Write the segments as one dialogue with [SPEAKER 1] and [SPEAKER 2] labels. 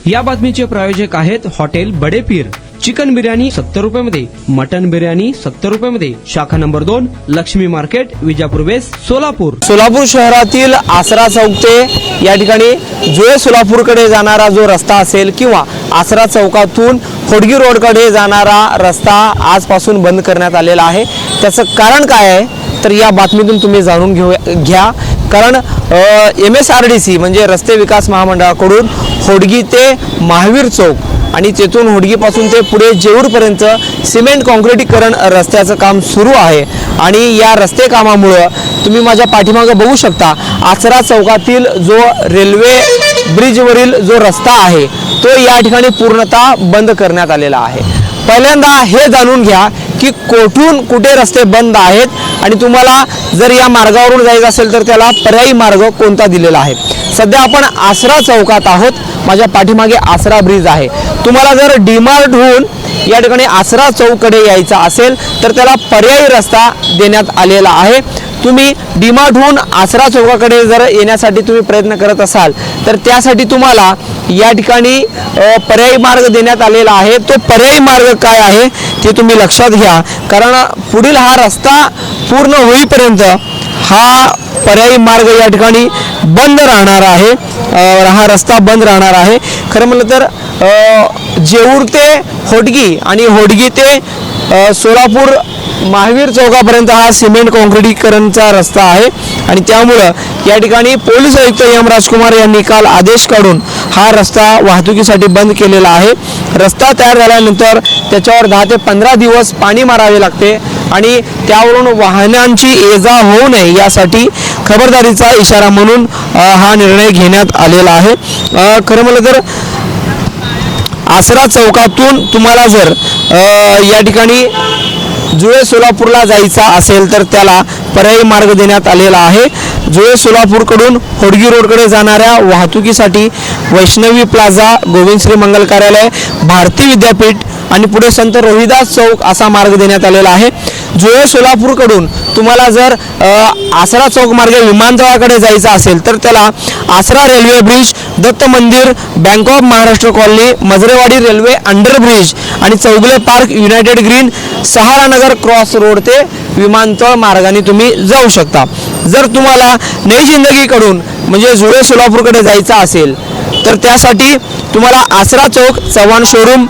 [SPEAKER 1] या बातमीचे प्रायोजक आहेत हॉटेल बडे पीर। चिकन बिर्याणी 70 रुपयामध्ये, मटन बिर्याणी 70 रुपयामध्ये। शाखा number 2, Laxmi market, Vijapur west, Solapur.
[SPEAKER 2] Solapur शहरातील आसरा चौक ते या ठिकाणी जुळे सोलापूरकडे जाणारा जो रस्ता असेल किंवा आसरा चौकातून होडगी रोडकडे जाणारा रस्ता आजपासून बंद करण्यात आलेला आहे। त्याचं कारण काय आहे तर या बातमीतून तुम्ही जाणून घ्या। कारण MSRDC म्हणजे रस्ते विकास महामंडळाकडून होडगी ते महावीर चौक आणि तेथून होडगीपासून ते पुढे जेऊरपर्यंत सिमेंट काँक्रिटीकरण रस्त्याचं काम सुरू आहे आणि या रस्ते कामामुळे तुम्ही माझ्या पाठीमागे बघू शकता आसरा चौकातील जो रेल्वे ब्रिजवरील जो रस्ता आहे तो या ठिकाणी पूर्णतः बंद करण्यात आलेला आहे। पहिल्यांदा हे जाणून घ्या की कोठून कुठे रस्ते बंद आहेत आणि तुम्हाला जर या मार्गावरून जायचं असेल तर त्याला पर्यायी मार्ग कोणता दिलेला आहे। सध्या आपण आसरा चौकात आहोत, माझ्या पाठीमागे आसरा ब्रिज आहे। तुम्हाला जर डीमार्ट होऊन या ठिकाणी आसरा चौककडे यायचं असेल तर त्याला पर्यायी रस्ता देण्यात आलेला आहे। तुम्ही डीमार्ट होऊन आसरा चौकाकडे जर येण्यासाठी तुम्ही प्रयत्न करत असाल तर त्यासाठी तुम्हाला या ठिकाणी पर्यायी मार्ग देण्यात आलेला आहे। तो पर्यायी मार्ग काय आहे ते तुम्ही लक्षात घ्या, कारण पुढील हा रस्ता पूर्ण होईपर्यंत हा पर्यायी मार्ग या ठिकाणी बंद राहणार आहे। हा रस्ता बंद राहणार आहे। खरं म्हणलं तर जेऊर ते होडगी आणि होडगी ते सोलापूर महावीर चौकापर्यंत हा सिमेंट काँक्रिटीकरणचा रस्ता आहे आणि त्यामुळे या ठिकाणी पोलीस आयुक्त एम राजकुमार यांनी काल आदेश काढून हा रस्ता वाहतुकीसाठी बंद केलेला आहे। रस्ता तयार झाल्यानंतर त्याच्यावर 10 ते 15 दिवस पाणी मारावे लागते आणि त्यावरून वाहनांची ये-जा होऊ नये यासाठी खबरदारीचा इशारा म्हणून हा निर्णय घेण्यात आलेला आहे। खरं म्हणलं तर आसरा चौकातून तुम्हाला जर या ठिकाणी जुळे सोलापूरला जायचा असेल तर त्याला पर्यायी मार्ग देण्यात आलेला आहे। जुळे सोलापूरकडून होडगी रोडकडे जाणाऱ्या वाहतुकीसाठी वैष्णवी प्लाझा, गोविंद श्री मंगल कार्यालय, भारती विद्यापीठ आणि पुढे संत रोहिदास चौक असा मार्ग देण्यात आलेला आहे। जुळे सोलापूरकडून तुम्हाला जर आसरा चौक मार्गे विमानतळाकडे जायचं असेल तर त्याला आसरा रेल्वे ब्रिज, दत्त मंदिर, bank of Maharashtra colony, Majarewadi railway underbridge आणि Chaugale park, united green, Saharanagar cross road ते विमानतळ मार्गाने तुम्ही जाऊ शकता। जर तुम्हाला नई जिंदगीकडून म्हणजे जुळे सोलापूरकडे जायचं असेल तर त्यासाठी तुम्हाला आसरा चौक, चव्हाण शोरूम,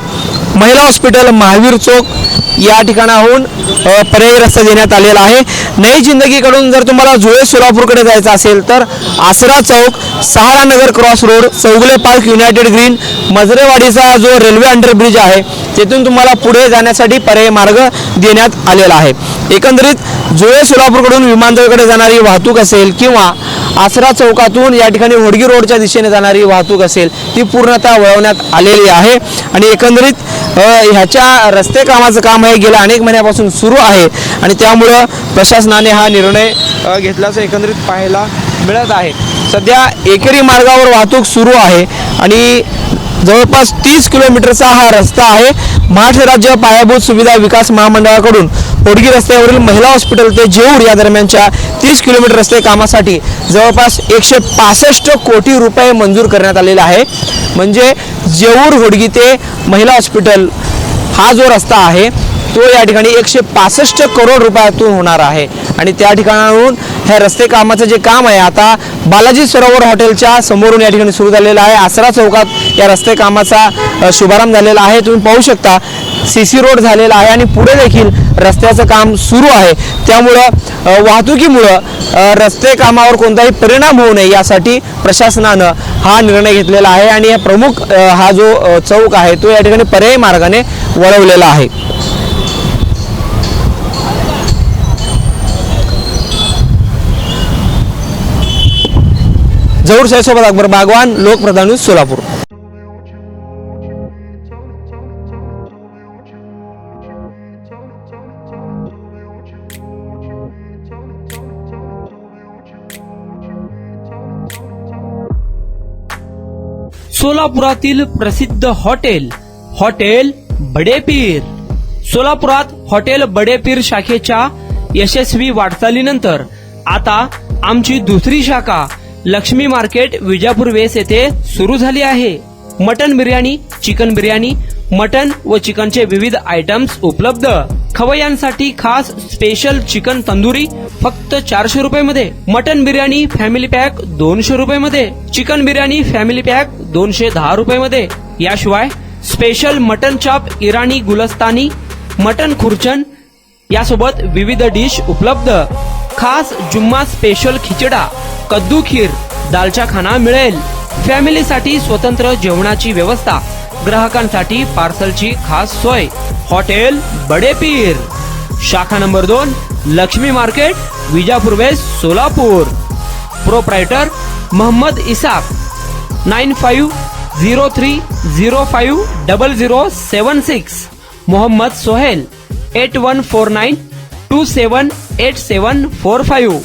[SPEAKER 2] महिला हॉस्पिटल, महावीर चौक या ठिकाणाहून पर्यायी रस्ता देण्यात आलेला आहे। नई जिंदगीकडून जर तुम्हाला जुळे सोलापूरकडे जायचं असेल तर आसरा चौक, Saharanagar cross road, Chaugale park, united green, मजरेवाडीचा जो रेल्वे अंडरब्रिज आहे तेथून तुम्हाला पुढे जाण्यासाठी पर्यायी मार्ग देण्यात आलेला आहे। एकंदरीत जुळे सोलापूरकडून विमानतळाकडे जाणारी वाहतूक असेल किंवा आसरा चौकातून या ठिकाणी होडगी रोडच्या दिशेने जाणारी वाहतूक असेल ती पूर्णतः वळवण्यात आलेली आहे आणि एकंदरीत ह्याच्या रस्ते कामाचं काम आहे गेल्या अनेक महिन्यापासून सुरू आहे आणि त्यामुळं प्रशासनाने हा निर्णय घेतल्याचं एकंदरीत पाहायला मिळत आहे। सध्या एकेरी मार्गावर वाहतूक सुरू आहे आणि जवळपास 30 किलोमीटरचा हा रस्ता आहे। महाराष्ट्र राज्य पायाभूत सुविधा विकास महामंडळाकडून होडगी रस्त्यावरील महिला हॉस्पिटल ते जेऊर या दरम्यानच्या 30 किलोमीटर रस्ते कामासाठी जवळपास 165 कोटी रुपये मंजूर करण्यात आलेला आहे। म्हणजे जेऊर होडगी ते महिला हॉस्पिटल हा जो रस्ता आहे तो या ठिकाणी 165 करोड रुपयातून होणार आहे आणि त्या ठिकाणाहून ह्या रस्ते कामाचं जे काम आहे आता बालाजी सरोवर हॉटेलच्या समोरून या ठिकाणी सुरू झालेलं आहे। आसरा चौकात या रस्ते कामाचा शुभारंभ झालेला आहे। तुम्ही पाहू शकता CC रोड झालेला आहे आणि पुढे देखील रस्त्याचं काम सुरू आहे। त्यामुळं वाहतुकीमुळं रस्ते कामावर कोणताही परिणाम होऊ नये यासाठी प्रशासनानं हा निर्णय घेतलेला आहे आणि हा प्रमुख हा जो चौक आहे तो या ठिकाणी पर्यायी मार्गाने वळवलेला आहे। जहूर साहेबसोबत अकबर बागवान, लोकप्रधान न्यूज, सोलापूर।
[SPEAKER 1] सोलापुरातील प्रसिद्ध हॉटेल बडे पीर। सोलापुरात हॉटेल बडे पीर शाखेच्या यशस्वी वाटचालीनंतर आता आमची दुसरी शाखा लक्ष्मी मार्केट, विजापूर वेस्ट येथे सुरू झाली आहे। Mutton biryani, chicken biryani, mutton व चिकनचे विविध आयटम्स उपलब्ध. खवय्यांसाठी खास स्पेशल चिकन तंदुरी फक्त 400 रुपये मध्ये. मटन बिर्याणी फॅमिली पॅक 200 रुपये मध्ये. चिकन बिर्याणी फॅमिली पॅक 210 रुपये मध्ये. याशिवाय स्पेशल मटन चाप, इराणी गुलस्तानी, मटन खुर्चन यासोबत विविध डिश उपलब्ध. खास जुम्मा स्पेशल खिचडा, कद्दू खीर, दालचा खाना मिळेल. फॅमिलीसाठी स्वतंत्र जेवणाची व्यवस्था, ग्राहकांसाठी पार्सलची खास सोय. हॉटेल बडे पीर, शाखा number 2, Laxmi market, Vijapur west, Solapur. Proprietor Mohammed Isaq. 9503050076. Mohammed Sohail. 8149278745.